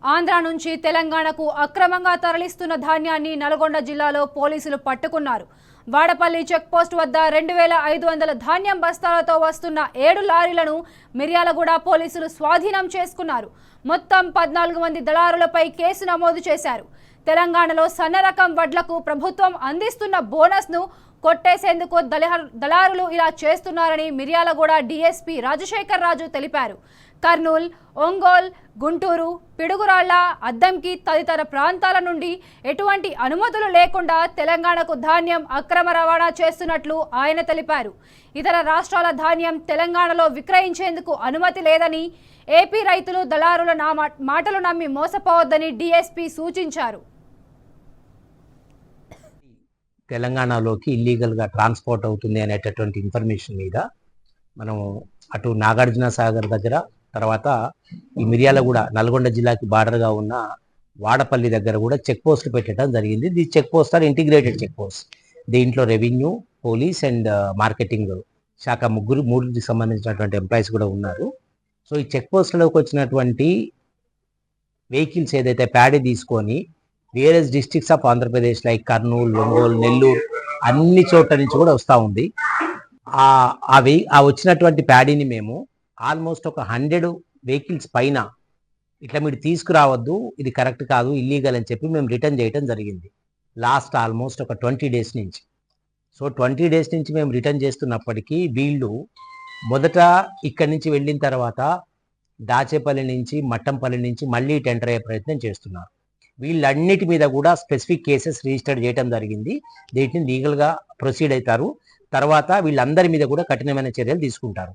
ఆంధ్ర నుంచి తెలంగాణకు అక్రమంగా తరలిస్తున్న ధాన్యాన్ని నల్గొండ జిల్లాలో పోలీసులు పట్టుకున్నారు. వాడపల్లి చెక్పోస్ట్ వద్ద 2500 ధాన్యం బస్తాలతో వస్తున్న 7 లారీలను మిర్యాలగూడ పోలీసులు స్వాధీనం చేసుకున్నారు. మొత్తం 14 మంది దళారులపై కేసు నమోదు చేశారు. తెలంగాణలో సన్న రకం వడ్లకు ప్రభుత్వం అందిస్తున్న బోనస్ను కొట్టేసేందుకు దళారులు ఇలా చేస్తున్నారని మిర్యాలగూడ డీఎస్పీ రాజశేఖర్ రాజు తెలిపారు. కర్నూల్, ఒంగోల్, గుంటూరు, పిడుగురాళ్ల, అద్దంకి తదితర ప్రాంతాల నుండి ఎటువంటి అనుమతులు లేకుండా తెలంగాణకు ధాన్యం అక్రమ రవాణా చేస్తున్నట్లు ఆయన తెలిపారు. ఇతర రాష్ట్రాల ధాన్యం తెలంగాణలో విక్రయించేందుకు అనుమతి లేదని, ఏపీ రైతులు దళారుల మాటలు నమ్మి మోసపోవద్దని డీఎస్పీ సూచించారు. తెలంగాణలోకి ఇల్లీగల్గా ట్రాన్స్పోర్ట్ అవుతుంది అనేటటువంటి ఇన్ఫర్మేషన్ మీద మనం అటు నాగార్జున సాగర్ దగ్గర, తర్వాత ఈ మిర్యాలగూడ నల్గొండ జిల్లాకి బార్డర్గా ఉన్న వాడపల్లి దగ్గర కూడా చెక్ పోస్టులు పెట్టడం జరిగింది. The check post are integrated check post. దీంట్లో రెవెన్యూ, పోలీస్ అండ్ మార్కెటింగ్ శాఖ మూడుకి సంబంధించినటువంటి ఎంప్లాయీస్ కూడా ఉన్నారు. సో ఈ చెక్ పోస్టులోకి వచ్చినటువంటి వెహికల్స్ ఏదైతే ప్యాడీ తీసుకొని various districts of Andhra Pradesh like Kurnool, Ongole, Nellore అన్ని చోట్ల నుంచి కూడా వస్తూ ఉంది. ఆ వచ్చినటువంటి ప్యాడీని మేము ఆల్మోస్ట్ ఒక 100 వెహికల్స్ పైన ఇట్లా మీరు తీసుకురావద్దు, ఇది కరెక్ట్ కాదు, ఇల్లీగల్ అని చెప్పి మేము రిటర్న్ చేయడం జరిగింది లాస్ట్ ఆల్మోస్ట్ ఒక 20 డేస్ నుంచి. సో 20 డేస్ నుంచి మేము రిటర్న్ చేస్తున్నప్పటికీ వీళ్ళు మొదట ఇక్కడి నుంచి వెళ్ళిన తర్వాత దాచేపల్లి నుంచి, మట్టంపల్లి నుంచి మళ్ళీ టెండర్ అయ్యే ప్రయత్నం చేస్తున్నారు. వీళ్ళన్నిటి మీద కూడా స్పెసిఫిక్ కేసెస్ రిజిస్టర్ చేయడం జరిగింది. వీటిని లీగల్గా ప్రొసీడ్ అవుతారు. తర్వాత వీళ్ళందరి మీద కూడా కఠినమైన చర్యలు తీసుకుంటారు.